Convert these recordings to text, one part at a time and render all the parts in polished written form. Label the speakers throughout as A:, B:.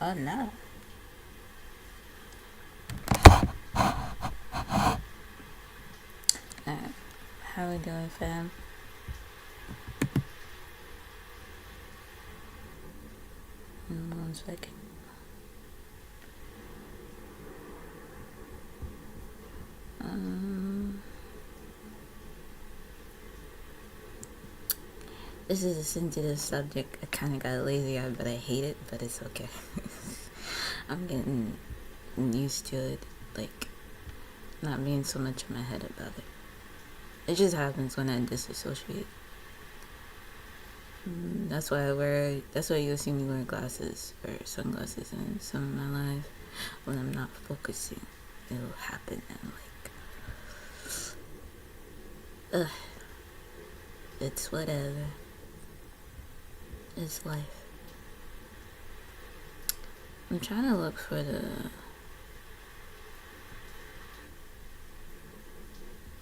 A: Oh no. Alright. How we doing, fam? One second. This is a sensitive subject. I kind of got lazy on, but I hate it, but it's okay. I'm getting used to it, like, not being so much in my head about it. It just happens when I disassociate. That's why you'll see me wear glasses or sunglasses in some of my life. When I'm not focusing, it'll happen and like, it's whatever. It's life. I'm trying to look for the...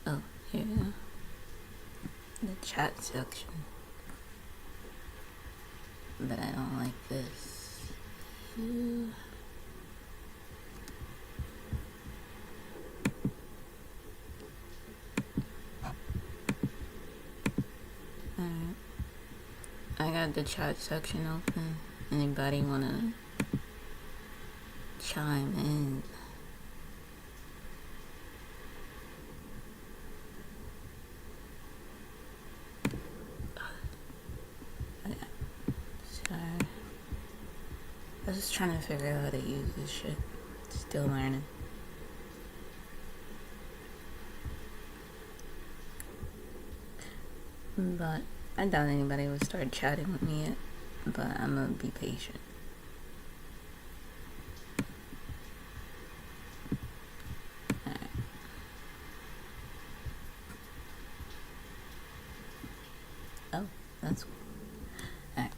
A: Oh, here we go. The chat section. But I don't like this. Alright. I got the chat section open. Anybody wanna chime in? Sorry. I was just trying to figure out how to use this shit. Still learning. But I doubt anybody would start chatting with me yet. But I'm gonna be patient. Alright. Oh, that's cool. Alright.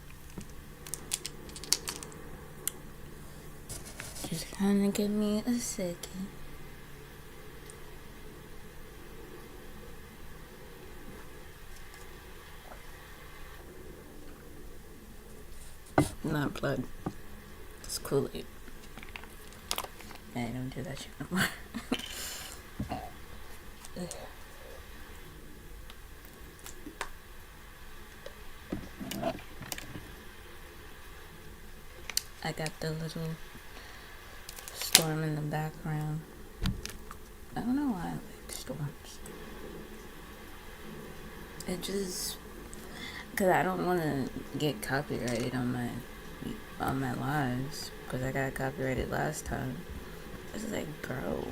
A: Just kinda give me a second. Not blood. It's Kool-Aid. I don't do that shit no more. I got the little storm in the background. I don't know why I like storms. It just... Because I don't want to get copyrighted on my lives. Because I got copyrighted last time. It's like, bro,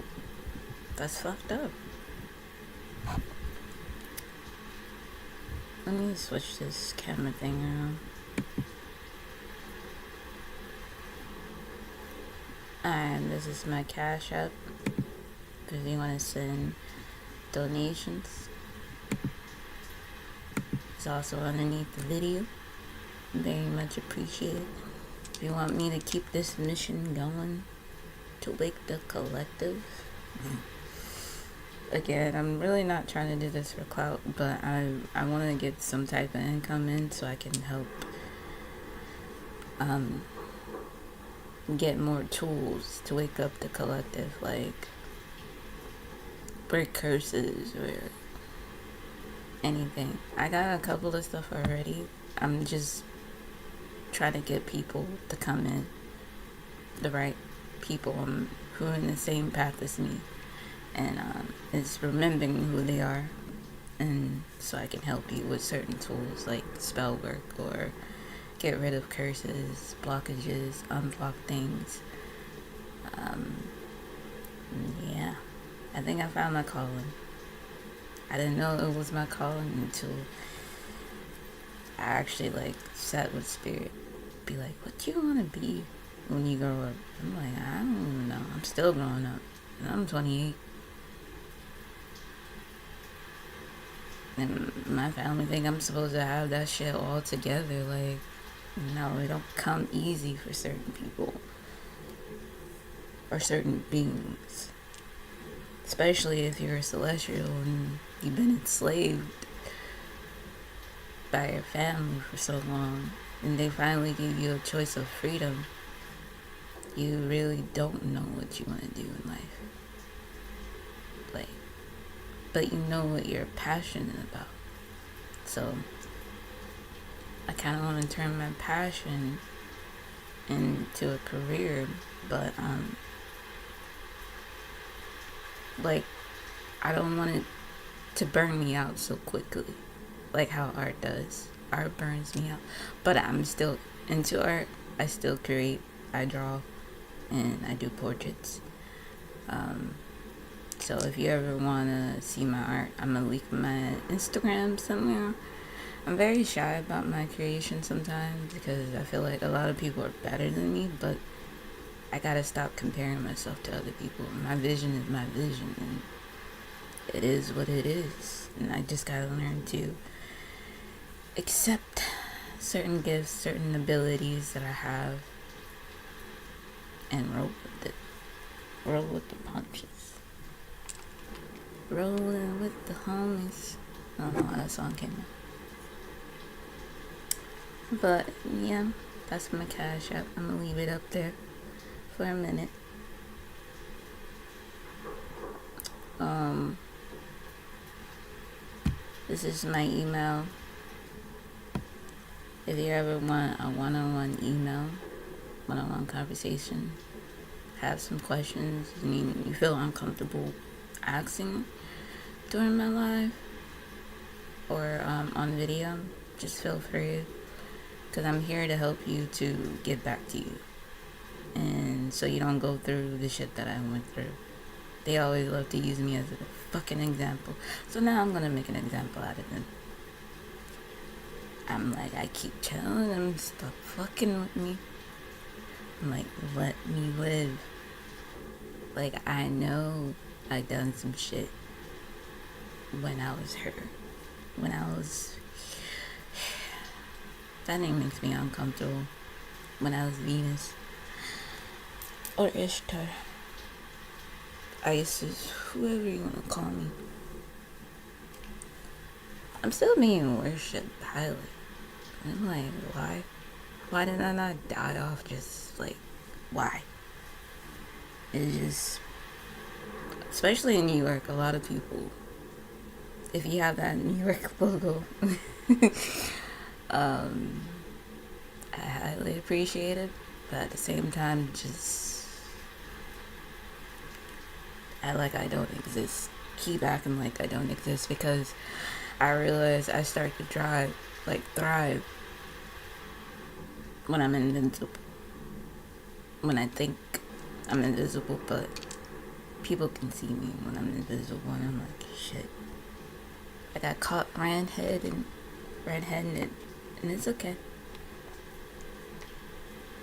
A: that's fucked up. Let me switch this camera thing around. And this is my Cash App. If you want to send donations. It's also underneath the video. Very much appreciated. If you want me to keep this mission going to wake the collective. Again, I'm really not trying to do this for clout, but I want to get some type of income in so I can help get more tools to wake up the collective, like break curses or anything. I got a couple of stuff already. I'm just trying to get people to come in, the right people who are in the same path as me, and it's remembering who they are, and so I can help you with certain tools like spell work or get rid of curses, blockages, unblock things. Yeah, I think I found my calling. I didn't know it was my calling until I actually like sat with spirit, be like, what do you want to be when you grow up? I'm like, I don't even know. I'm still growing up. And I'm 28. And my family think I'm supposed to have that shit all together. Like, no, it don't come easy for certain people or certain beings. Especially if you're a celestial and you've been enslaved by your family for so long, and they finally give you a choice of freedom. you really don't know what you want to do in life. Like, but you know what you're passionate about. So I kind of want to turn my passion into a career, but like, I don't want it to burn me out so quickly, like how art does. Art burns me out, but I'm still into art. I still create, I draw, and I do portraits. So if you ever want to see my art, I'm going to link my Instagram somewhere. I'm very shy about my creation sometimes because I feel like a lot of people are better than me, but I gotta stop comparing myself to other people. My vision is my vision, and it is what it is. And I just gotta learn to accept certain gifts, certain abilities that I have, and roll with it. Roll with the punches. Rolling with the homies. I don't know how that song came out. But yeah, that's my Cash App. I'm gonna leave it up there for a minute. This is my email. If you ever want a one-on-one email, one-on-one conversation, have some questions you feel uncomfortable asking during my live or on video, just feel free, because I'm here to help you to get back to you, and so you don't go through the shit that I went through. They always love to use me as a fucking example, so now I'm gonna make an example out of them. I'm like, I keep telling them, stop fucking with me. I'm like, let me live. Like, I know I done some shit when I was her. When I was... That name makes me uncomfortable. When I was Venus. Or Ishtar. Isis. Whoever you want to call me. I'm still being worshipped highly. I'm like, why? Why did I not die off just, like, why? It's just... Especially in New York, a lot of people, if you have that New York logo, I highly appreciate it, but at the same time, just act like I don't exist. Keep acting like I don't exist, because I realize I start to thrive when I'm invincible. When I think I'm invisible, but people can see me when I'm invisible, and I'm like, shit. I got caught red-handed, and it's okay.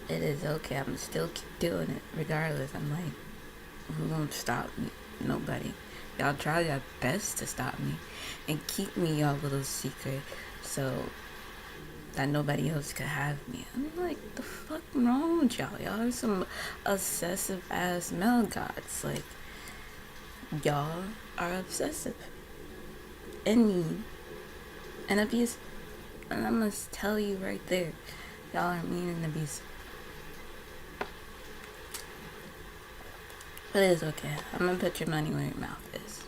A: It is okay. I'm still keep doing it regardless. I'm like, who gonna stop me? Nobody. Y'all try your best to stop me and keep me your little secret so that nobody else could have me. I'm like, the fuck wrong with y'all? Y'all are some obsessive ass male gods. Like, y'all are obsessive and mean and abusive. And I must tell you right there, y'all are mean and abusive. But it's okay. I'm gonna put your money where your mouth is.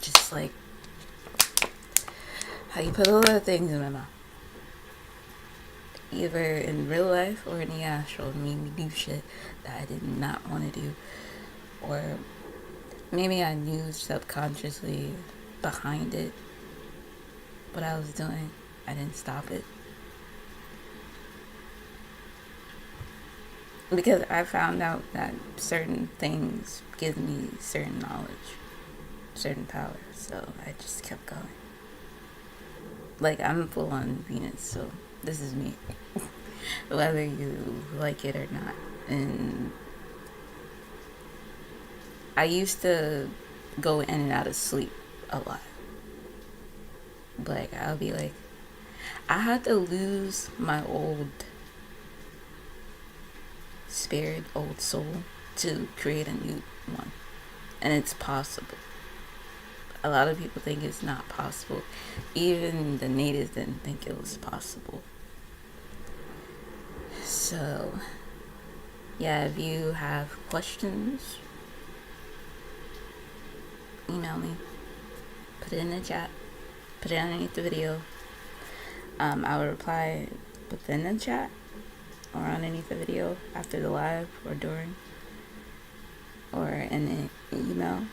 A: Just like how you put a lot of things in my mouth. Either in real life or in the astral, made me do shit that I did not want to do. Or maybe I knew subconsciously behind it what I was doing. I didn't stop it. Because I found out that certain things give me certain knowledge, certain power. So I just kept going. Like, I'm full on Venus, so this is me. Whether you like it or not. And I used to go in and out of sleep a lot. Like, I'll be like, I had to lose my old spirit, old soul, to create a new one. And it's possible. A lot of people think it's not possible. Even the natives didn't think it was possible. So, yeah, if you have questions, email me. Put it in the chat. Put it underneath the video. I will reply within the chat or underneath the video after the live or during or in an email.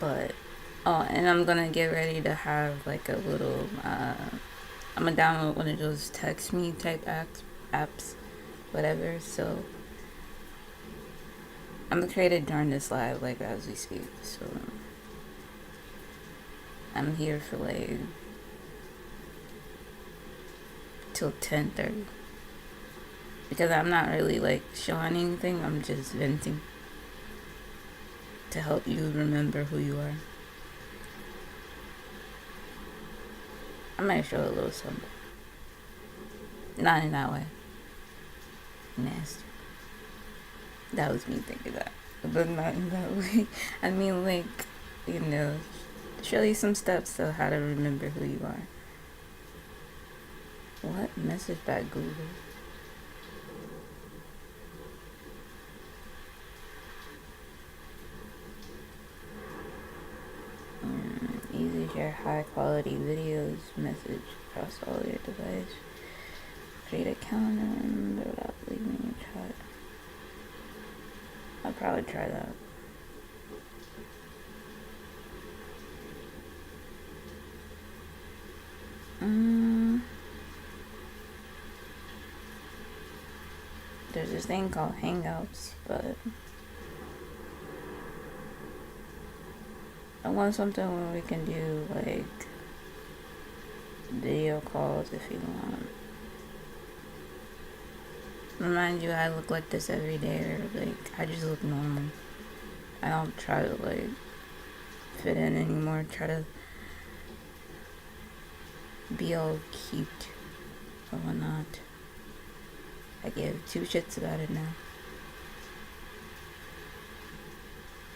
A: But and I'm gonna get ready to have like a little I'm gonna download one of those text me type apps, whatever. So I'm gonna create it during this live, like as we speak. So I'm here for like till 10:30 because I'm not really like showing anything. I'm just venting to help you remember who you are. I might show a little something. Not in that way. Nasty. That was me thinking that. But not in that way. I mean, like, you know, show you some steps of how to remember who you are. What? Message back Google. Easy share high quality videos, message across all your devices. Create a calendar and remember without leaving your chat. I'll probably try that. There's this thing called Hangouts, but I want something where we can do like video calls if you want. Remind you I look like this every day, or like I just look normal. I don't try to like fit in anymore, try to be all cute or whatnot. I give two shits about it now.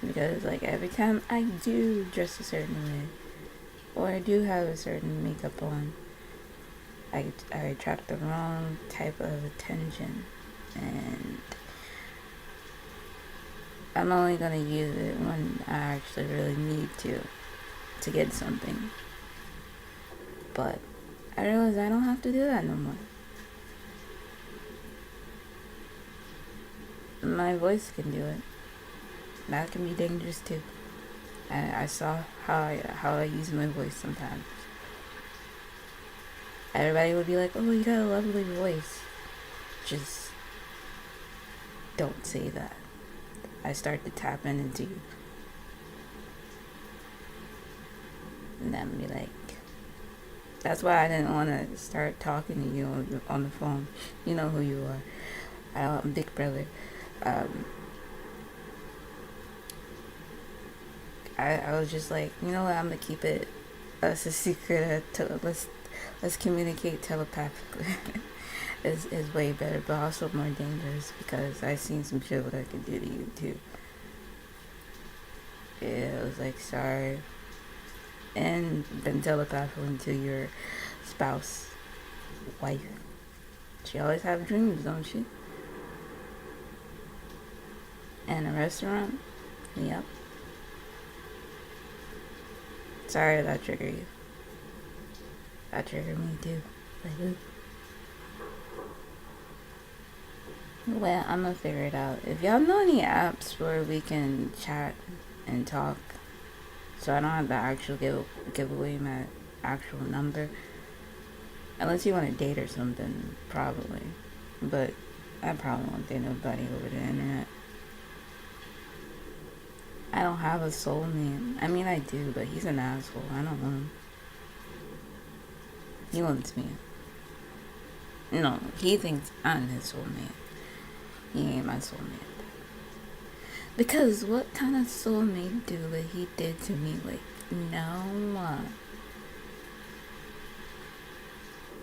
A: Because like every time I do dress a certain way, or I do have a certain makeup on, I attract the wrong type of attention, and I'm only gonna use it when I actually really need to get something. But I realize I don't have to do that no more. My voice can do it. That can be dangerous too. I saw how I use my voice sometimes. Everybody would be like, "Oh, you got a lovely voice." Just don't say that. I start to tap into you, and then be like, that's why I didn't want to start talking to you on the phone. You know who you are. I'm Big Brother. I was just like, you know what, I'm gonna keep it as a secret. Let's communicate telepathically. is way better, but also more dangerous because I've seen some shit what I could do to you too. Yeah, it was like, sorry. And then telepathically to your spouse, wife. She always have dreams, don't she? And a restaurant? Yep. Sorry that triggered you. That triggered me too. Like, ooh. Well, I'm gonna figure it out. If y'all know any apps where we can chat and talk, so I don't have to actually give away my actual number, unless you want to date or something, probably. But I probably won't date nobody over the internet. I don't have a soulmate. I mean, I do, but he's an asshole. I don't want him. He wants me. No, he thinks I'm his soulmate. He ain't my soulmate. Because what kind of soulmate do what he did to me? Like, no.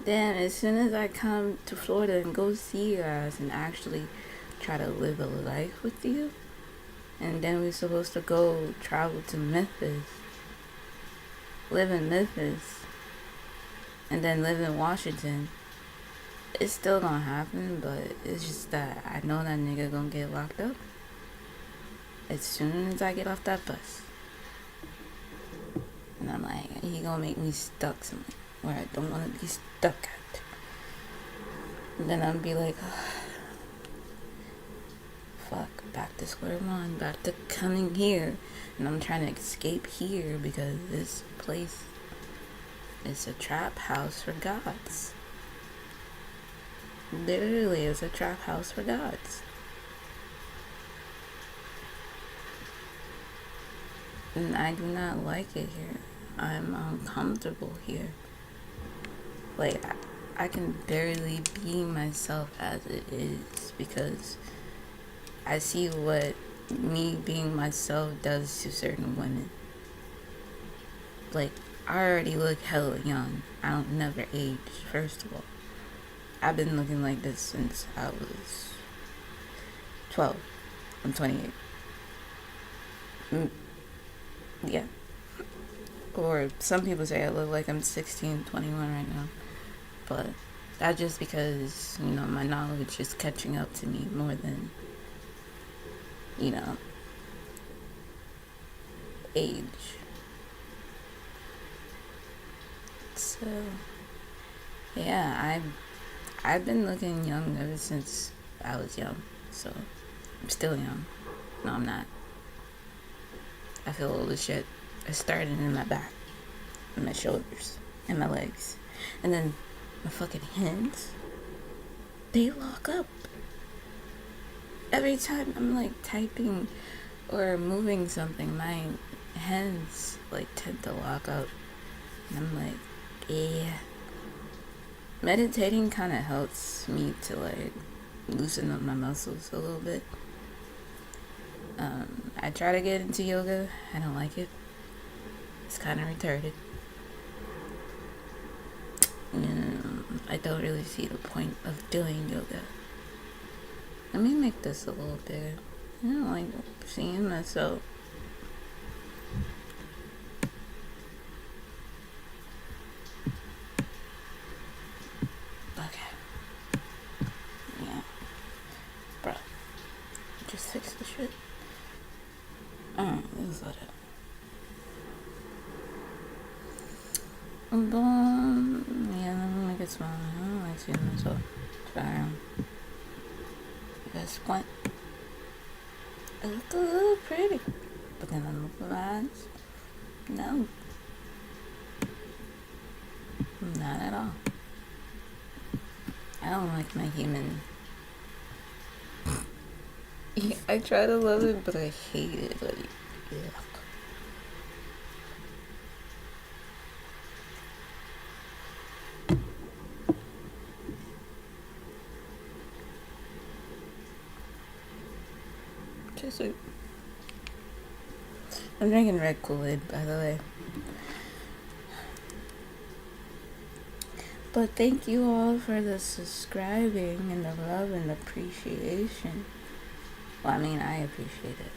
A: Then as soon as I come to Florida and go see you guys and actually try to live a life with you, and then we're supposed to go travel to Memphis, live in Memphis, and then live in Washington, it's still gonna happen, but it's just that I know that nigga gonna get locked up as soon as I get off that bus. And I'm like, he gonna make me stuck somewhere where I don't want to be stuck at. And then I'll be like, oh, fuck, back to square one, back to coming here. And I'm trying to escape here because this place is a trap house for gods. Literally, it's a trap house for gods. And I do not like it here. I'm uncomfortable here. Like, I can barely be myself as it is because I see what me being myself does to certain women. Like, I already look hella young. I don't never age, first of all. I've been looking like this since I was 12. I'm 28. Yeah. Or some people say I look like I'm 16, 21 right now. But that's just because, you know, my knowledge is catching up to me more than, you know, age. So, yeah, I've been looking young ever since I was young. So, I'm still young. No, I'm not. I feel old as shit. I started in my back, and my shoulders, and my legs. And then my fucking hands, they lock up. Every time I'm like typing or moving something, my hands like tend to lock up. And I'm like, yeah. Meditating kind of helps me to like loosen up my muscles a little bit. I try to get into yoga. I don't like it. It's kind of retarded. I don't really see the point of doing yoga. Let me make this a little bigger. I don't like seeing myself. Okay. Yeah. Bro. Just fix the shit. Alright, this is what it. Yeah, let me make it smaller. I don't like seeing myself. Sorry. You guys squint. I look a little pretty. But then I look at my eyes. No. Not at all. I don't like my human. I try to love it, but I hate it. Like, yeah. Just like, I'm drinking red Kool-Aid, by the way. But thank you all for the subscribing and the love and the appreciation. Well, I mean, I appreciate it.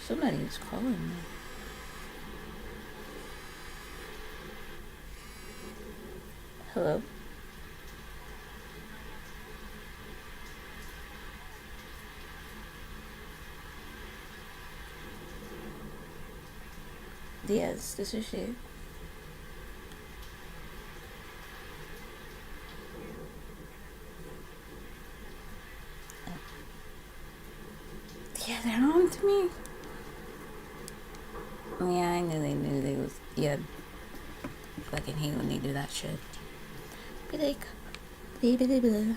A: Somebody is calling me. Hello? Yes, this is she. Yeah, they're on to me. Yeah, I knew they knew they was. Yeah. Fucking hate when they do that shit. Be like, blah, blah, blah, blah.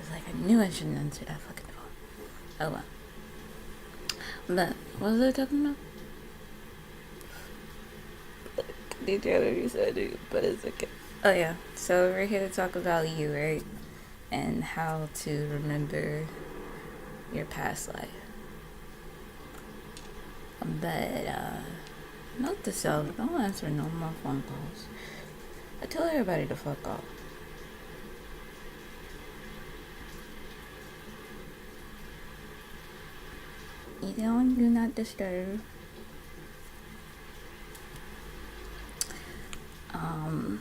A: It's like, I knew I shouldn't answer that fucking phone. Oh well. But, what was I talking about? DJ already said it, but it's okay. Oh yeah, so we're here to talk about you, right? And how to remember your past life. But, note to self, don't answer no more phone calls. I tell everybody to fuck off. You don't do not disturb. Um,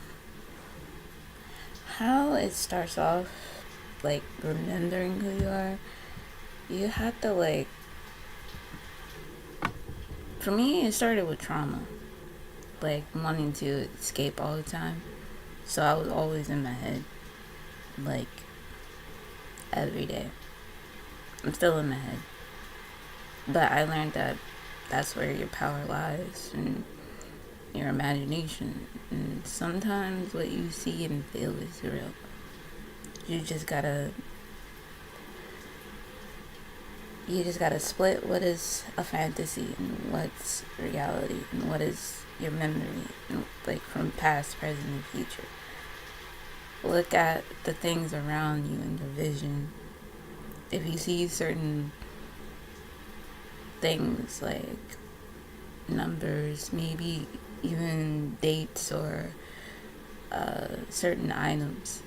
A: how it starts off, like remembering who you are, you have to like. For me, it started with trauma, like wanting to escape all the time. So I was always in my head, like every day. I'm still in my head, but I learned that that's where your power lies, and your imagination. And sometimes what you see and feel is real. You just gotta split what is a fantasy and what's reality and what is your memory, like from past, present, and future. Look at the things around you in your vision. If you see certain things like numbers, maybe even dates or certain items,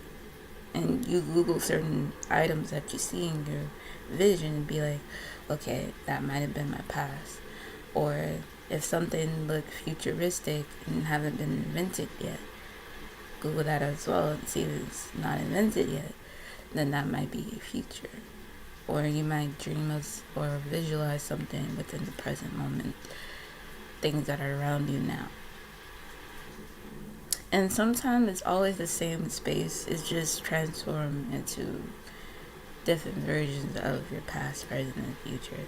A: and you Google certain items that you see in your vision and be like, okay, that might have been my past. Or if something looked futuristic and haven't been invented yet, Google that as well and see if it's not invented yet, then that might be your future. Or you might dream of or visualize something within the present moment, things that are around you now. And sometimes it's always the same space, it's just transformed into different versions of your past, present, and future.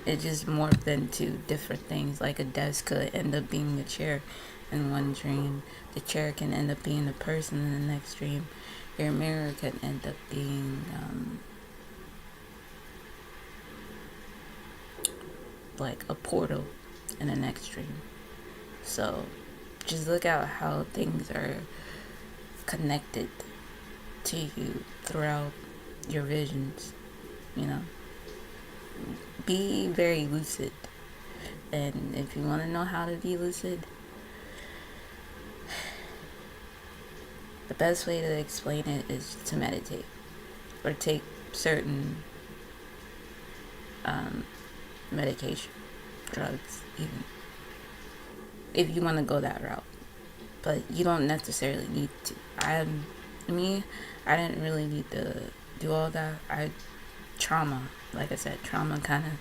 A: It just morphed into different things. Like a desk could end up being a chair in one dream. The chair can end up being a person in the next dream. Your mirror could end up being like a portal in the next dream. So just look at how things are connected to you throughout your visions, you know. Be very lucid. And if you want to know how to be lucid, the best way to explain it is to meditate or take certain medication, drugs, even, if you want to go that route. But you don't necessarily need to. I didn't really need to do all that. Trauma, like I said, trauma kind of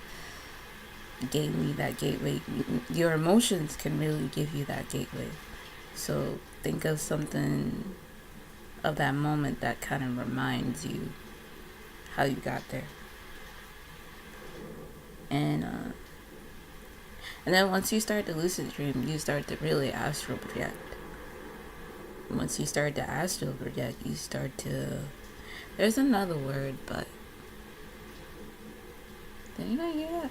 A: gave me that gateway. Your emotions can really give you that gateway. So think of something of that moment that kind of reminds you how you got there. And then once you start to lucid dream, you start to really astral project. Once you start to astral project, you start to... There's another word, but... Did you not hear that?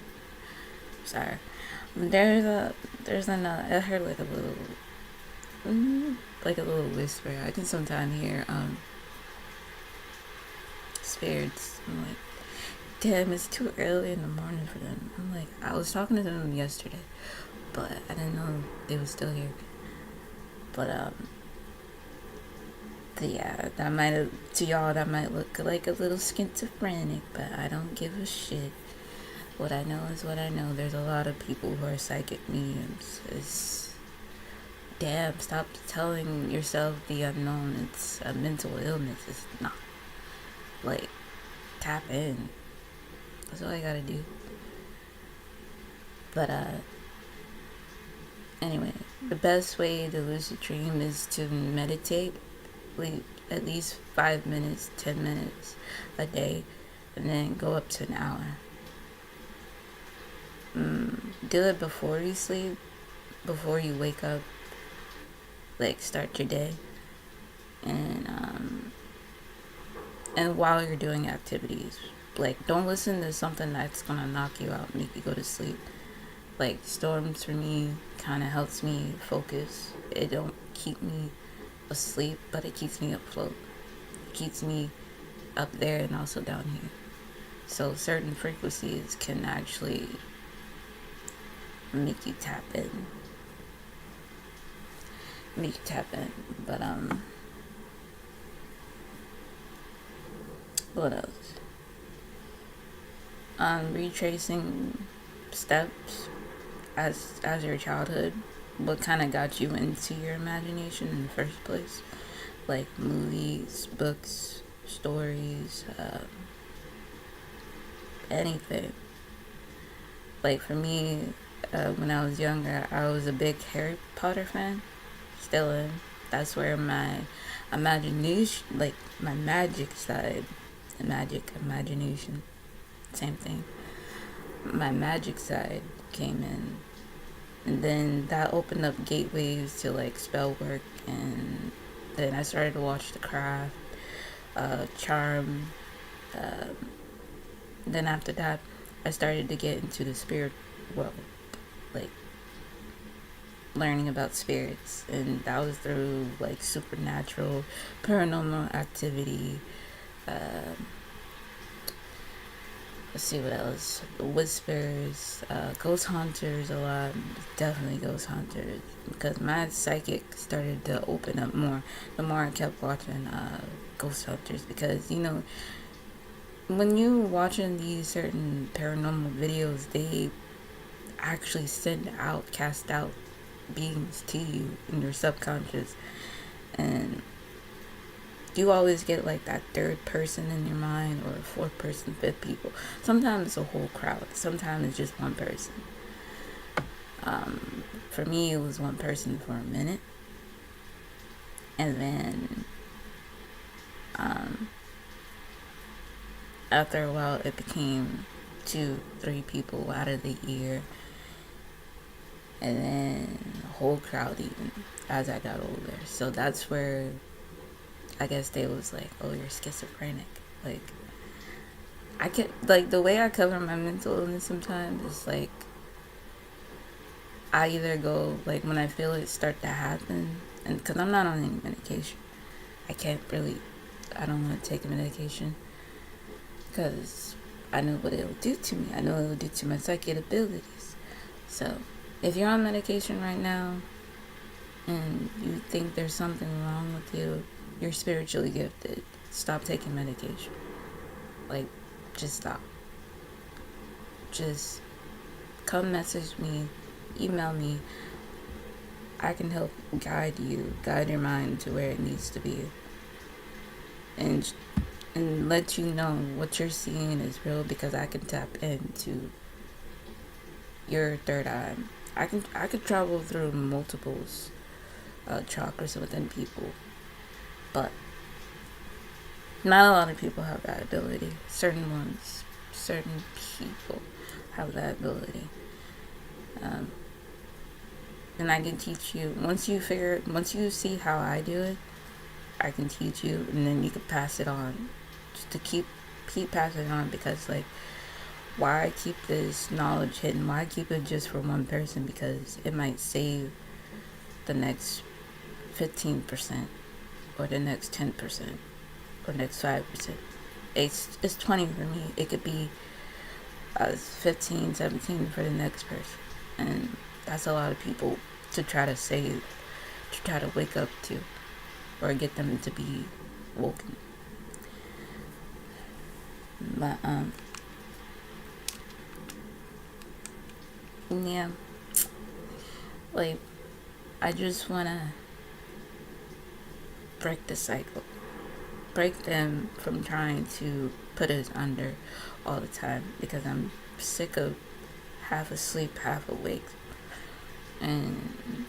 A: Sorry. There's another... I heard like a little whisper. I can sometimes hear spirits. I'm like, damn, it's too early in the morning for them. I'm like, I was talking to them yesterday, but I didn't know they were still here. But yeah, that might have, to y'all, that might look like a little schizophrenic, but I don't give a shit. What I know is what I know. There's a lot of people who are psychic mediums. Damn, stop telling yourself the unknown. It's a mental illness. It's not. Like, tap in. That's all I gotta do. But anyway, the best way to lucid dream is to meditate at least 5 minutes, 10 minutes a day, and then go up to an hour. Do it before you sleep, before you wake up, like start your day, and while you're doing activities. Like, don't listen to something that's gonna knock you out, make you go to sleep. Like, storms for me kind of helps me focus. It don't keep me asleep, but it keeps me afloat. It keeps me up there and also down here. So certain frequencies can actually make you tap in. But what else? Retracing steps as your childhood. what kind of got you into your imagination in the first place, like movies, books, stories, anything. Like for me, when I was younger, I was a big Harry Potter fan. Still am. That's where my imagination, like my magic side, imagination, same thing. My magic side came in, and then that opened up gateways to like spell work, and then I started to watch The Craft, Charm. Uh, then after that, I started to get into the spirit world, like learning about spirits, and that was through like supernatural, paranormal activity. Uh, let's see what else. Whispers, ghost hunters a lot. Definitely ghost hunters, because my psychic started to open up more the more I kept watching ghost hunters, because you know when you watching these certain paranormal videos, they actually cast out beings to you in your subconscious, and you always get like that third person in your mind, or fourth person, fifth people. Sometimes it's a whole crowd, sometimes it's just one person. For me, it was one person for a minute, and then after a while it became 2-3 people out of the ear, and then a whole crowd even as I got older. So that's where I guess they was like, oh, you're schizophrenic. Like, I can, like, the way I cover my mental illness sometimes is like, I either go, like, when I feel it start to happen, and because I'm not on any medication, I can't really, I don't want to take a medication, because I know what it'll do to me. I know it'll do to my psychic abilities. So, if you're on medication right now, and you think there's something wrong with you, you're spiritually gifted. Stop taking medication. Like, just stop. Just come message me, email me. I can help guide your mind to where it needs to be. And let you know what you're seeing is real, because I can tap into your third eye. I could travel through multiples chakras within people, but not a lot of people have that ability. Certain people have that ability. And I can teach you, once you see how I do it, I can teach you, and then you can pass it on. Just to keep passing it on, because like, why keep this knowledge hidden? Why keep it just for one person? Because it might save the next 15%, or the next 10%, or next 5%. It's 20 for me. It could be 15, 17 for the next person. And that's a lot of people to try to save, to try to wake up to, or get them to be woken. But yeah, like, I just wanna break the cycle, break them from trying to put us under all the time, because I'm sick of half asleep, half awake. And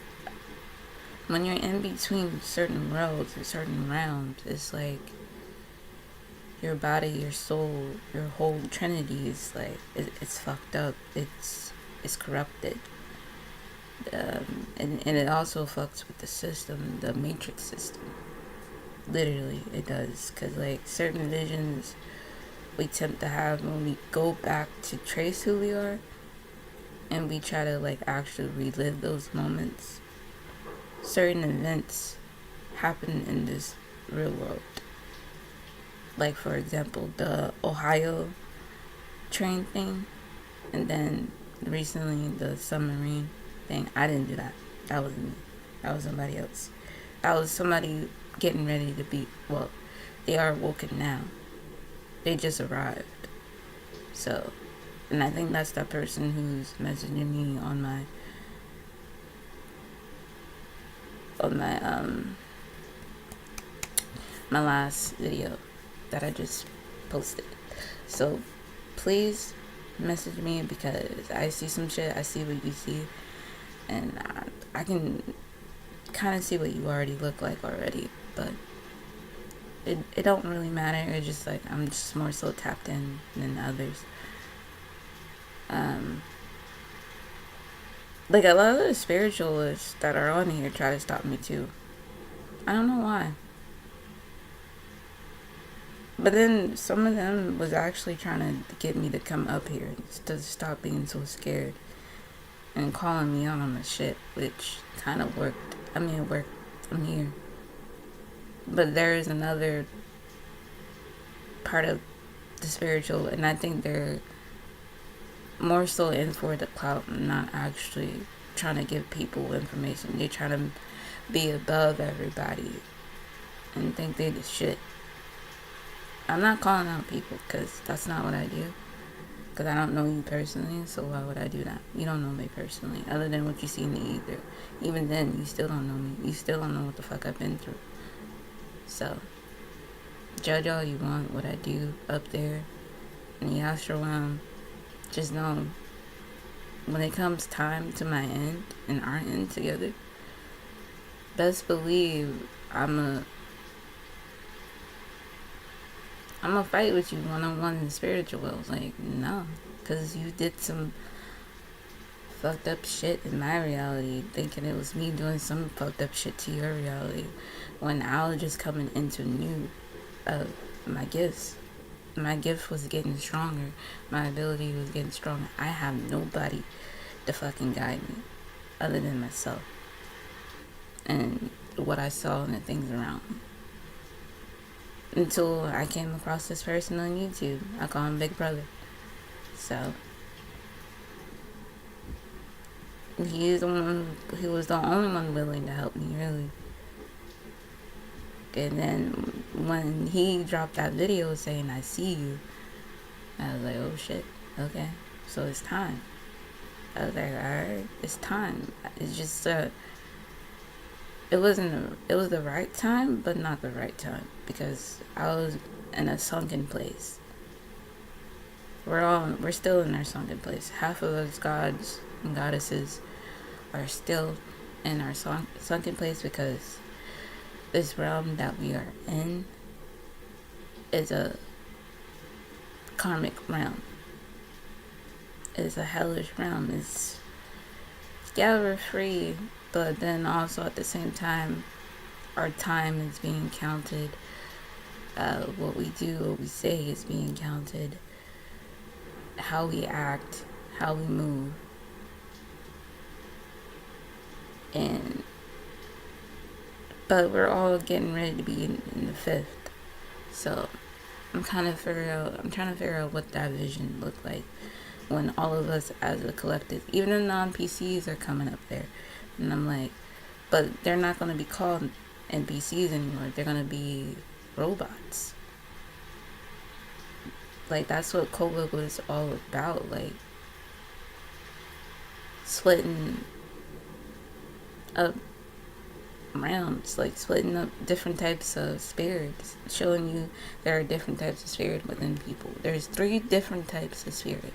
A: when you're in between certain worlds and certain realms, it's like your body, your soul, your whole trinity is like, it's fucked up. It's corrupted. And it also fucks with the system, the matrix system. Literally, it does. Because like, certain visions we tend to have when we go back to trace who we are, and we try to like actually relive those moments. Certain events happen in this real world. Like, for example, the Ohio train thing, and then recently the submarine thing. I didn't do that. That wasn't me. That was somebody else. That was somebody getting ready to be, well, they are woken now. They just arrived. So, and I think that's that person who's messaging me on my on my last video that I just posted. So please message me, because I see some shit, I see what you see, and I can kind of see what you already look like already, but it don't really matter. It's just like I'm just more so tapped in than others. Like a lot of the spiritualists that are on here try to stop me too. I don't know why. But then some of them was actually trying to get me to come up here to stop being so scared and calling me out on the shit, which kind of worked. I mean, it worked from here. But there is another part of the spiritual, and I think they're more so in for the clout, not actually trying to give people information. They're trying to be above everybody and think they the shit. I'm not calling out people, because that's not what I do. Because I don't know you personally, so why would I do that? You don't know me personally, other than what you see in the ether. Even then, you still don't know me. You still don't know what the fuck I've been through. So, judge all you want what I do up there in the astral realm. Just know, when it comes time to my end and our end together, best believe I'm a fight with you one-on-one in the spiritual world. Like, no, because you did some fucked up shit in my reality, thinking it was me doing some fucked up shit to your reality, when I was just coming into new of my gifts. My gift was getting stronger. My ability was getting stronger. I have nobody to fucking guide me other than myself and what I saw and the things around me. Until I came across this person on YouTube. I call him Big Brother. So he was the only one willing to help me, really. And then when he dropped that video saying I see you, I was like, oh shit, okay, so it's time. I was like, alright, it's time. It's just it was the right time, but not the right time, because I was in a sunken place. We're still in our sunken place. Half of us gods and goddesses are still in our sunken place, because this realm that we are in is a karmic realm. It's a hellish realm. It's we're free, but then also at the same time, our time is being counted. What we do, what we say is being counted. How we act, how we move, but we're all getting ready to be in the fifth. So I'm trying to figure out what that vision looked like when all of us as a collective, even the non-PCs are coming up there. And I'm like, but they're not going to be called NPCs anymore. They're going to be robots. Like, that's what COVID was all about. Like, splitting up realms, like splitting up different types of spirits, showing you there are different types of spirit within people. There's 3 different types of spirit.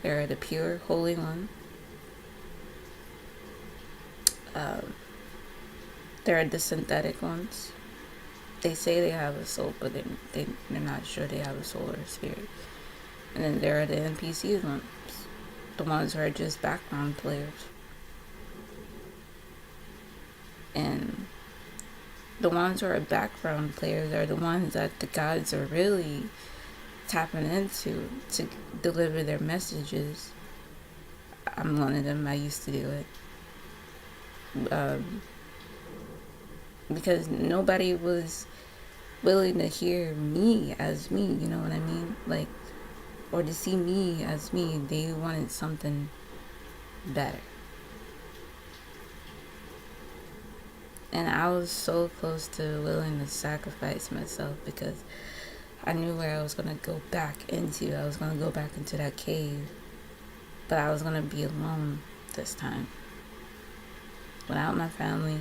A: There are the pure, holy one. There are the synthetic ones. They say they have a soul, but they're not sure they have a soul or a spirit. And then there are the NPC ones, the ones who are just background players. And the ones who are background players are the ones that the gods are really tapping into to deliver their messages. I'm one of them. I used to do it. Because nobody was willing to hear me as me, you know what I mean? Like, or to see me as me. They wanted something better. And I was so close to willing to sacrifice myself, because I knew where I was going to go back into. I was going to go back into that cave. But I was going to be alone this time. Without my family,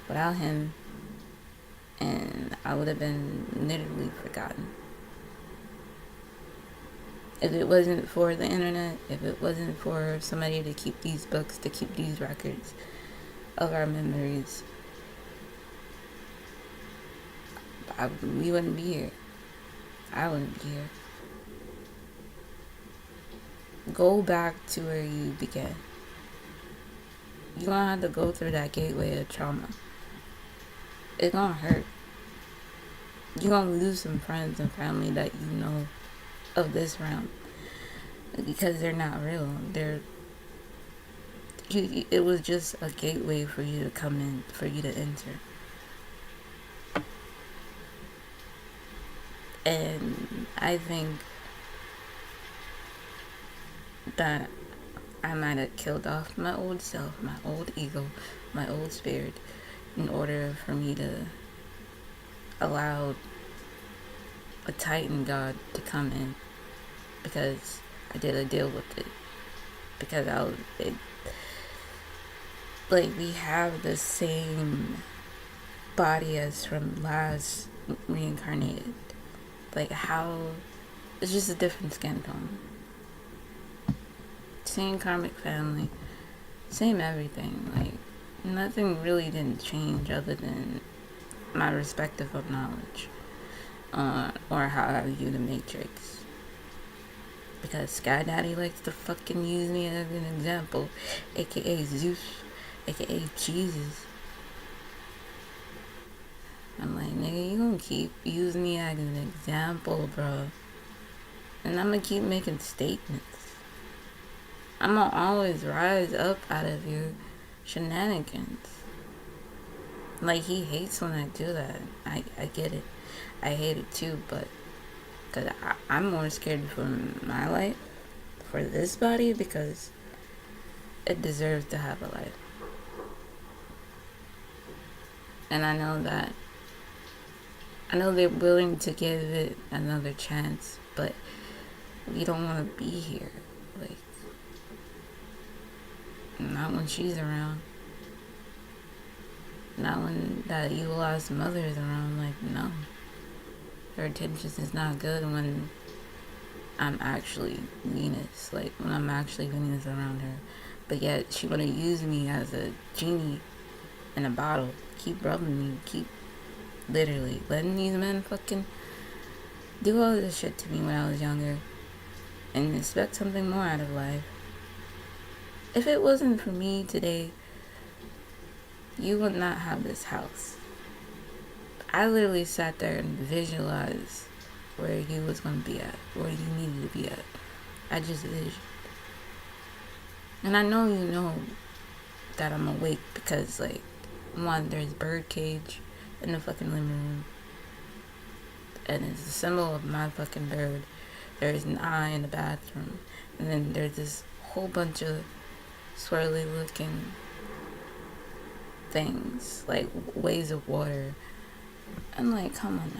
A: without him, and I would have been literally forgotten. If it wasn't for the internet, if it wasn't for somebody to keep these books, to keep these records of our memories, we wouldn't be here. I wouldn't be here. Go back to where you began. You're gonna have to go through that gateway of trauma. It's gonna hurt. You're gonna lose some friends and family that you know of this realm because they're not real. It was just a gateway for you to come in, for you to enter. And I think that I might have killed off my old self, my old ego, my old spirit, in order for me to allow a Titan God to come in, because I did a deal with it. Because we have the same body as from last reincarnated. Like, how, it's just a different skin tone. Same karmic family, same everything. Like, nothing really didn't change other than my perspective of knowledge, or how I view the Matrix. Because Sky Daddy likes to fucking use me as an example, aka Zeus, aka Jesus. I'm like, nigga, you gonna keep using me as an example, bro. And I'm gonna keep making statements. I'm gonna always rise up out of your shenanigans. Like, he hates when I do that. I get it. I hate it too, but because I'm more scared for my life, for this body, because it deserves to have a life. And I know they're willing to give it another chance, but we don't want to be here. Like, not when she's around. Not when that evil ass mother is around. Like, no. Her attention is not good when I'm actually Venus. Like, when I'm actually Venus around her. But yet, she want to use me as a genie in a bottle. Keep rubbing me. Keep literally letting these men fucking do all this shit to me when I was younger. And expect something more out of life. If it wasn't for me today, you would not have this house. I literally sat there and visualized where you was going to be at, where you needed to be at. I just visioned. And I know you know that I'm awake because, like, one, there's a bird cage in the fucking living room. And it's a symbol of my fucking bird. There's an eye in the bathroom. And then there's this whole bunch of swirly looking things, like waves of water. I'm like, come on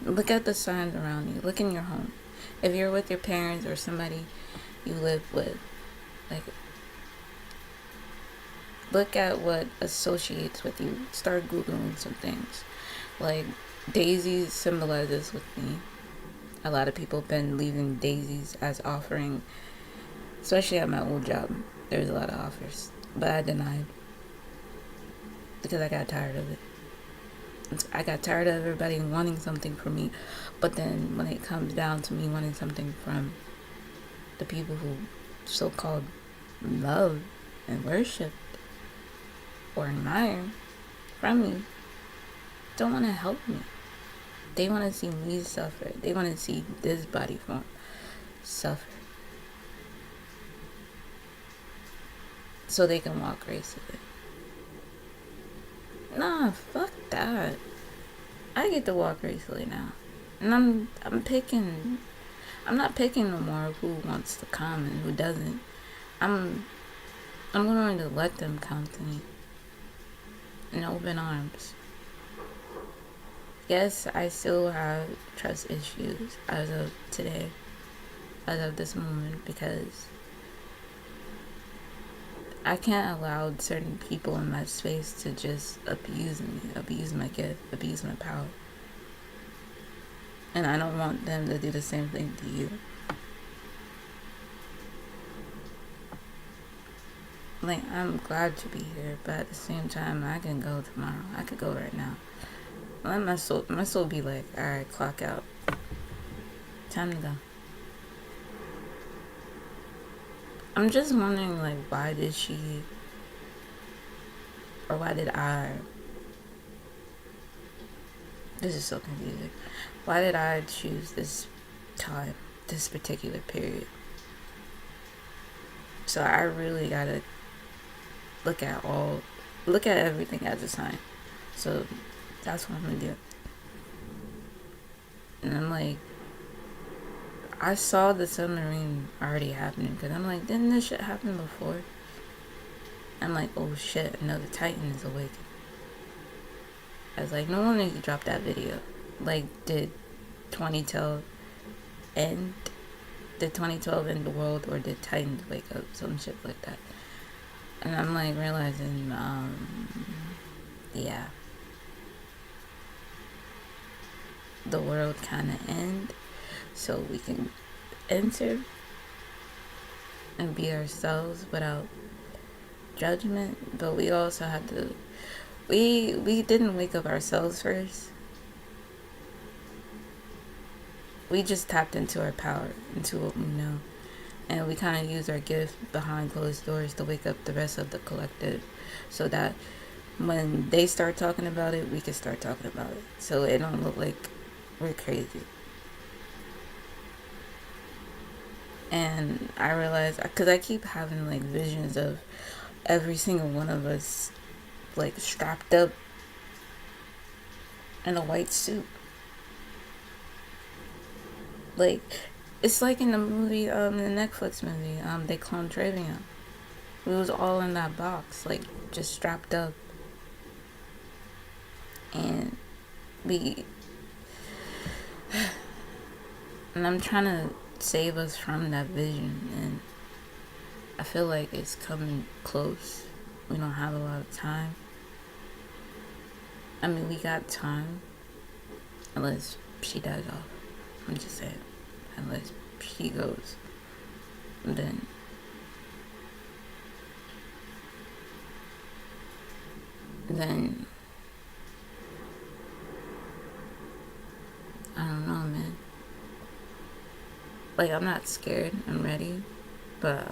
A: now. Look at the signs around you. Look in your home. If you're with your parents or somebody you live with, like, look at what associates with you. Start Googling some things. Like, daisies symbolizes with me. A lot of people have been leaving daisies as offering, especially at my old job. There's a lot of offers, but I denied because I got tired of it. I got tired of everybody wanting something from me, but then when it comes down to me wanting something from the people who so-called love and worship or admire from me, don't want to help me. They want to see me suffer. They want to see this body form suffer, so they can walk gracefully. Nah, fuck that. I get to walk gracefully now. And I'm not picking no more of who wants to come and who doesn't. I'm going to let them come to me in open arms. Yes, I still have trust issues as of today, as of this moment, because I can't allow certain people in my space to just abuse me, abuse my gift, abuse my power. And I don't want them to do the same thing to you. Like, I'm glad to be here, but at the same time, I can go tomorrow. I could go right now. Let my soul be like, alright, clock out. Time to go. I'm just wondering, like, why did I, this is so confusing. Why did I choose this time, this particular period? So I really gotta look at everything as a sign. So that's what I'm gonna do. And I'm like, I saw the submarine already happening, because I'm like, didn't this shit happen before? I'm like, oh shit, another Titan is awakened. I was like, no wonder you dropped that video. Like, did 2012 end? Did 2012 end the world, or did Titans wake up? Some shit like that. And I'm like realizing, yeah, the world kind of end, so we can enter and be ourselves without judgment. But we also have to, we didn't wake up ourselves first. We just tapped into our power, into what we know. And we kind of use our gift behind closed doors to wake up the rest of the collective, so that when they start talking about it, we can start talking about it. So it don't look like we're crazy. And I realized, because I keep having like visions of every single one of us like strapped up in a white suit. Like, it's like in the movie, the Netflix movie, they cloned Travion. We was all in that box, like, just strapped up. And and I'm trying to save us from that vision, and I feel like it's coming close. We don't have a lot of time. I mean, we got time, unless she dies off. I'm just saying, unless she goes, then I don't know, man. Like, I'm not scared, I'm ready, but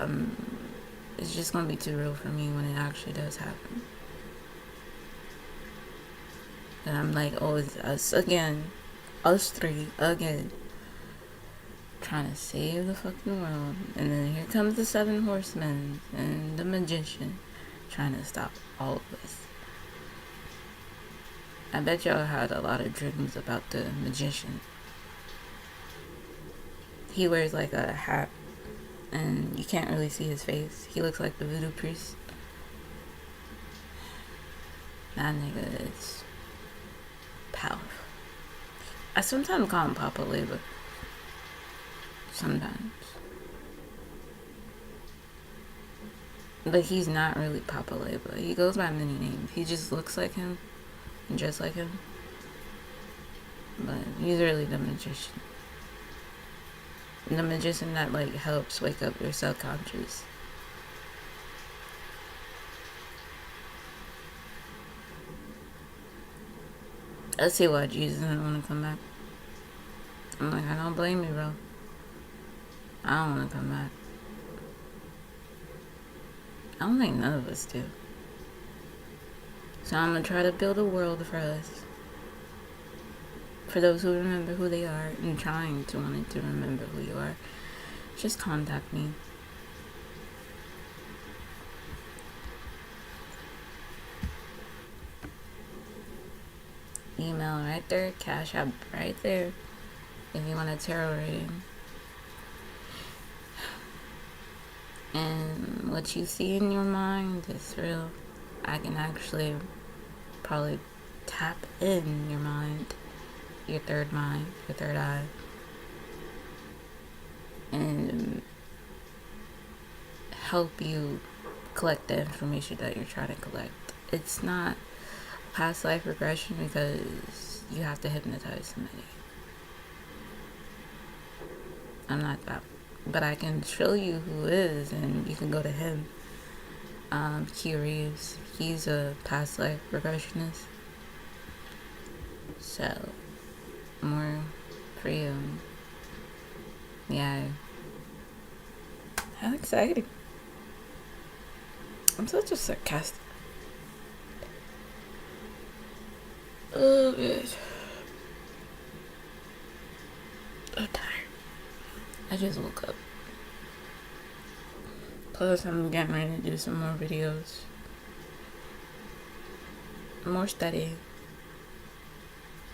A: it's just gonna be too real for me when it actually does happen. And I'm like, oh, it's us again, us three again, trying to save the fucking world. And then here comes the 7 horsemen and the magician trying to stop all of us. I bet y'all had a lot of dreams about the magician. He wears like a hat and you can't really see his face. He looks like the voodoo priest. That nigga is powerful. I sometimes call him Papa Labor. Sometimes. But he's not really Papa Labor. He goes by many names. He just looks like him and dressed like him. But he's really the magician. The magician that like helps wake up your subconscious. I see why Jesus didn't want to come back. I'm like, I don't blame you, bro. I don't want to come back. I don't think none of us do. So I'm going to try to build a world for us. For those who remember who they are and trying to want to remember who you are, just contact me. Email right there, Cash App right there, if you want a tarot reading. And what you see in your mind is real. I can actually probably tap in your mind, your third mind, your third eye, and help you collect the information that you're trying to collect. It's not past life regression because you have to hypnotize somebody. I'm not that, but I can show you who is, and you can go to him. Q Reeves, he's a past life regressionist, so more for you. Yeah, how exciting. I'm such a sarcastic. Oh, bitch. I'm tired. I just woke up. Plus, I'm getting ready to do some more videos. More studying.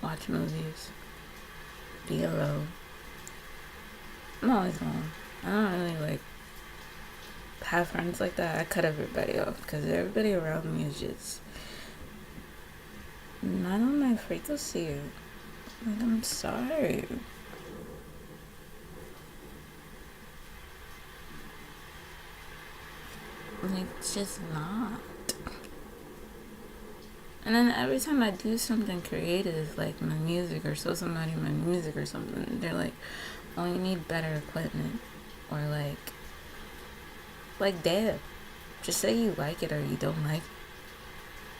A: Watch movies. Be alone. I'm always alone. I don't really like have friends like that. I cut everybody off because everybody around me is just not on my frequency. Like, I'm sorry. Like, it's just not. And then every time I do something creative, like my music, or show somebody my music or something, they're like, oh, you need better equipment. Or like, damn, just say you like it or you don't like it.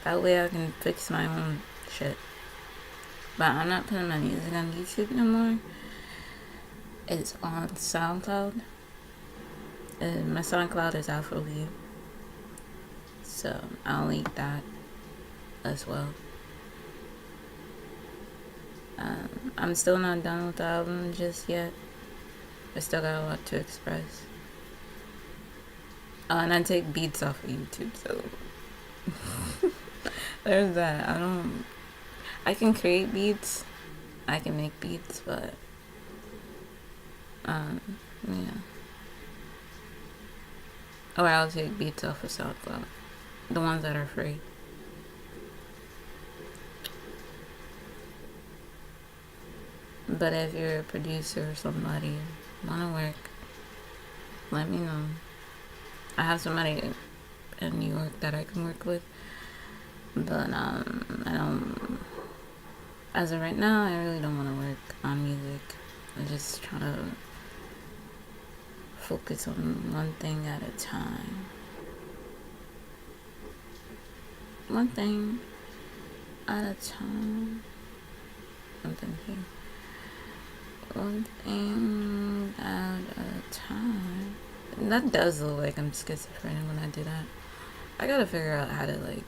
A: That way I can fix my own shit. But I'm not putting my music on YouTube no more. It's on SoundCloud. My SoundCloud is aphro. So I'll link that as well. I'm still not done with the album just yet. I still got a lot to express. And I take beats off of YouTube, so there's that. I can create beats, I can make beats, but yeah. Or I'll take beats off of SoundCloud, the ones that are free. But if you're a producer or somebody wanna work, let me know. I have somebody in New York that I can work with, but I don't. As of right now, I really don't want to work on music. I'm just trying to focus on one thing at a time. One thing at a time. Something here. One thing at a time. That does look like I'm schizophrenic when I do that. I gotta figure out how to be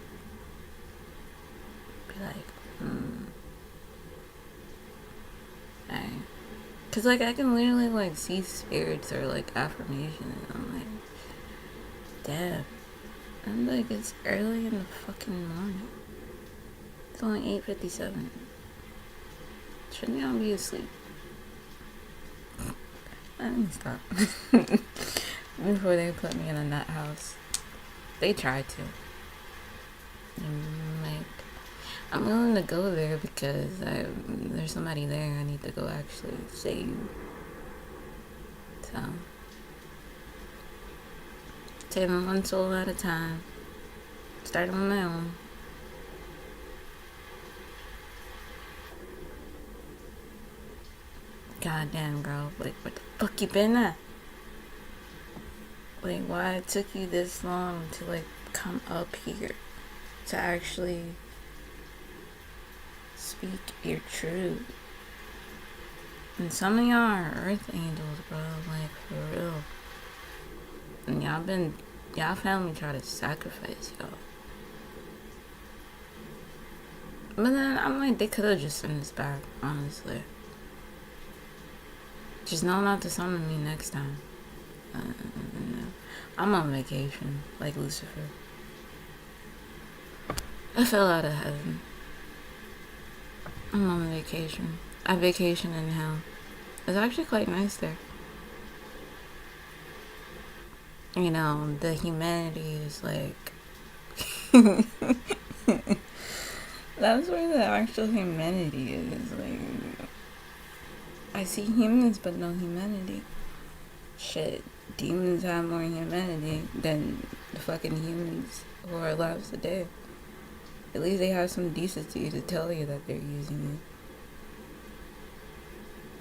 A: dang. Cause I can literally see spirits or affirmation, and I'm like, damn. I'm like, it's early in the fucking morning. It's only 8:57. Shouldn't y'all be asleep? I need to stop. Before they put me in a nut house. They tried to. I'm willing to go there because there's somebody there I need to go actually save. So, saving one soul at a time. Starting with my own. Goddamn, bro. Where the fuck you been at? Why it took you this long to come up here to actually speak your truth? And some of y'all are earth angels, bro, for real. And y'all family try to sacrifice y'all. But then I'm like, they could have just sent us back, honestly. Just know not to summon me next time. I'm on vacation, like Lucifer. I fell out of heaven. I'm on vacation. I vacation in hell. It's actually quite nice there. You know, the humanity is that's where the actual humanity is. I see humans but no humanity. Shit. demons have more humanity than the fucking humans who are alive today. At least they have some decency to tell you that they're using you.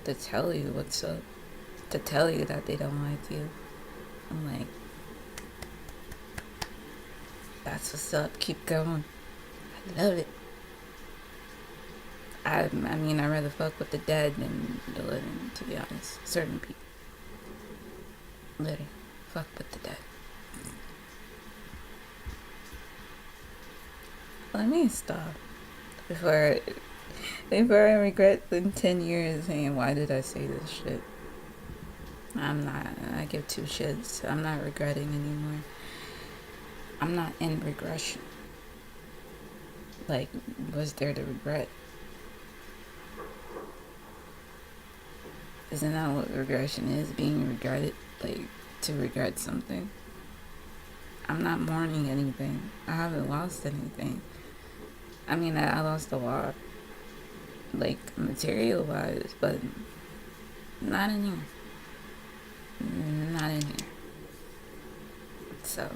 A: To tell you what's up. To tell you that they don't like you. I'm like, that's what's up. Keep going. I love it. I mean, I'd rather fuck with the dead than the living, to be honest. Certain people. Literally. Fuck with the dead. Let me stop. Before I regret in 10 years saying, why did I say this shit? I give two shits. I'm not regretting anymore. I'm not in regression. Like, what's there to regret? Isn't that what regression is? Being regretted? Like, to regret something? I'm not mourning anything. I haven't lost anything. I mean, I lost a lot. Like, material-wise, but not in here. Not in here. So,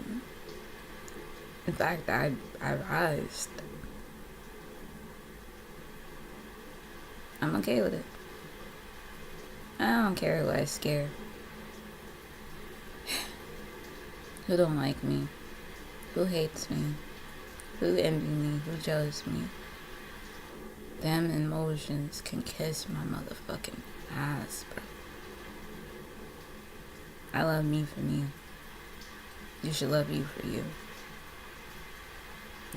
A: in fact, I rised. I'm okay with it. I don't care who I scare. Who don't like me? Who hates me? Who envy me? Who jealous me? Them emotions can kiss my motherfucking ass, bro. I love me for me. You should love you for you.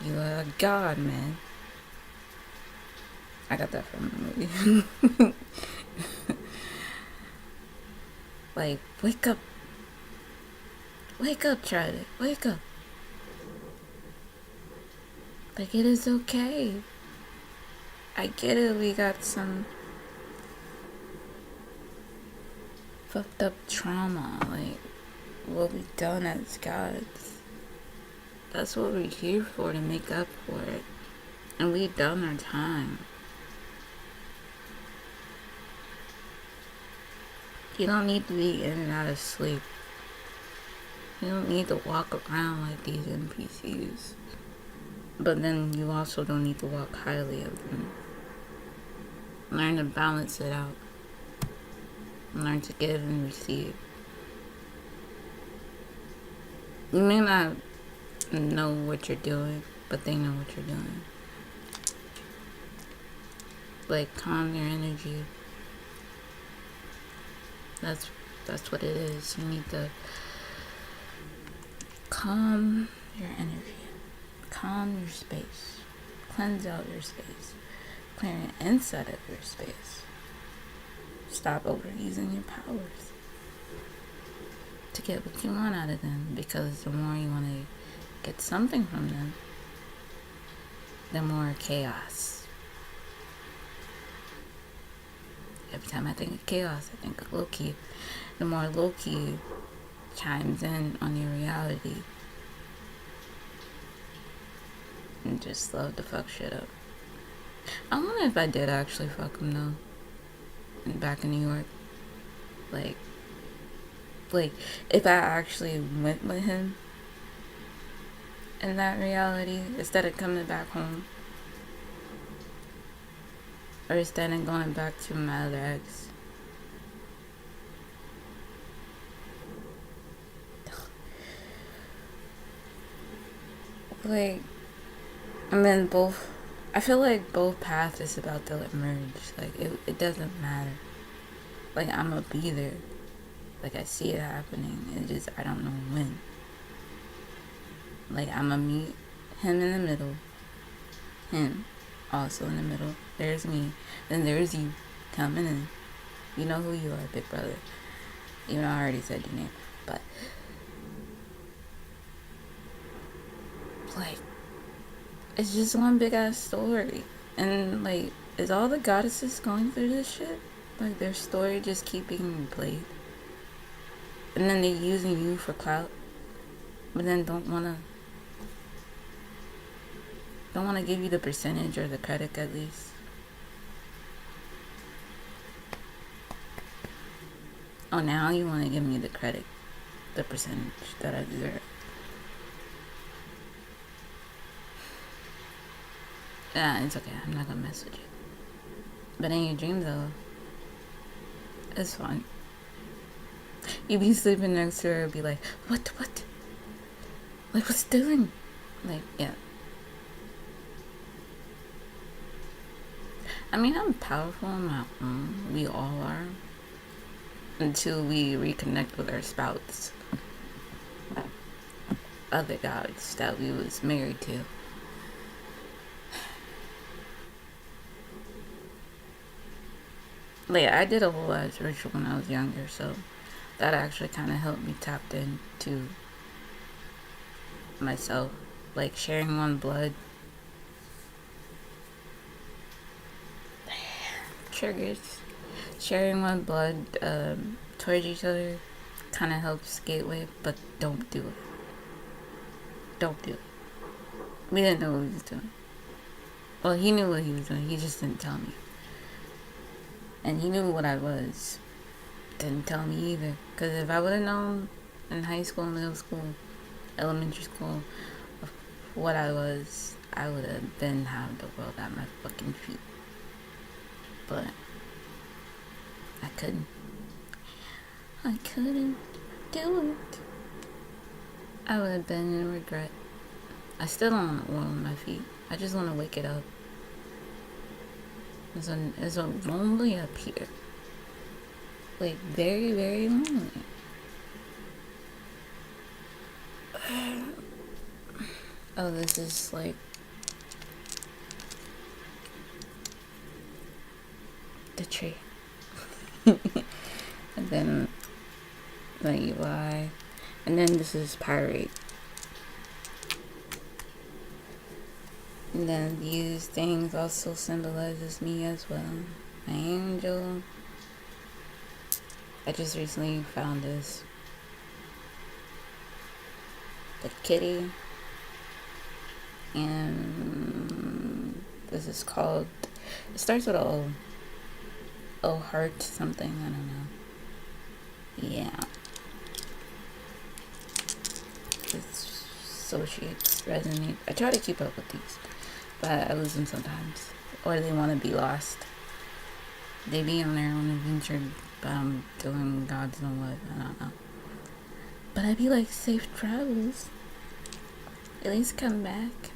A: You are a god, man. I got that from the movie. Like, wake up. Wake up, Charlie. Wake up. Like, it is okay. I get it, we got some fucked up trauma. Like, what we've done as gods. That's what we're here for, to make up for it. And we've done our time. You don't need to be in and out of sleep. You don't need to walk around like these NPCs. But then you also don't need to walk highly of them. Learn to balance it out. Learn to give and receive. You may not know what you're doing, but they know what you're doing. Like, calm your energy. That's what it is. You need to calm your energy. Calm your space. Cleanse out your space. Clear the inside of your space. Stop overusing your powers to get what you want out of them, because the more you want to get something from them, the more chaos. Every time I think of chaos, I think of Loki. The more Loki chimes in on your reality, and just love to fuck shit up. I wonder if I did actually fuck him though. Back in New York. Like, if I actually went with him in that reality, instead of coming back home. Or instead of going back to my other ex. Like, and then I feel like both paths is about to emerge. Like, it doesn't matter. Like, I'm gonna be there. Like, I see it happening. It just, I don't know when. Like, I'm gonna meet him in the middle. Him also in the middle. There's me. Then there's you coming in. You know who you are, big brother. Even though I already said your name. But, like, it's just one big ass story. And, like, is all the goddesses going through this shit? Like, their story just keep being played. And then they're using you for clout. But then don't wanna give you the percentage or the credit at least. Oh, now you wanna give me the credit. the percentage that I deserve. It's okay. I'm not gonna mess with you. But in your dream, though, it's fine. You be sleeping next to her and be like, what? Like, what's doing? Like, yeah. I mean, I'm powerful on my own. We all are. Until we reconnect with our spouts. Other gods that we was married to. Like, I did a whole ass ritual when I was younger, so that actually kind of helped me tap into myself. Like, sharing one blood triggers. Sharing one blood towards each other kind of helps gateway, but don't do it. Don't do it. We didn't know what he was doing. Well, he knew what he was doing. He just didn't tell me. And he knew what I was. Didn't tell me either. Because if I would have known in high school, middle school, elementary school, what I was, I would have been having the world at my fucking feet. But I couldn't. I couldn't do it. I would have been in regret. I still don't want to oil on my feet. I just want to wake it up. It's a lonely up here. Like, very, very lonely. Oh, this is like the tree. And then the Eli. And then this is Pyrite. And then these things also symbolizes me as well. My angel. I just recently found this. The kitty. And this is called, it starts with a O. O heart something, I don't know. Yeah. It associates, resonate. I try to keep up with these, but I lose them sometimes. Or they want to be lost. They be on their own adventure, but I'm doing God's own what, I don't know. But I be like, safe travels. At least come back.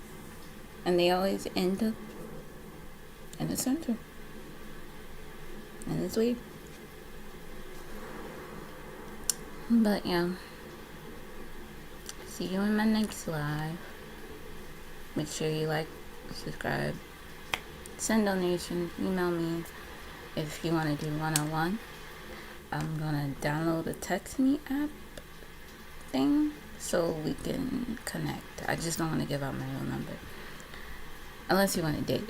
A: And they always end up in the center. And it's weird. But yeah. See you in my next live. Make sure you like, subscribe, send donations, email me if you want to do one-on-one. I'm gonna download a text me app thing so we can connect. I just don't want to give out my real number. Unless you want to date.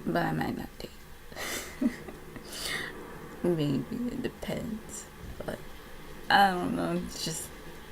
A: But I might not date. Maybe, it depends. But I don't know. It's just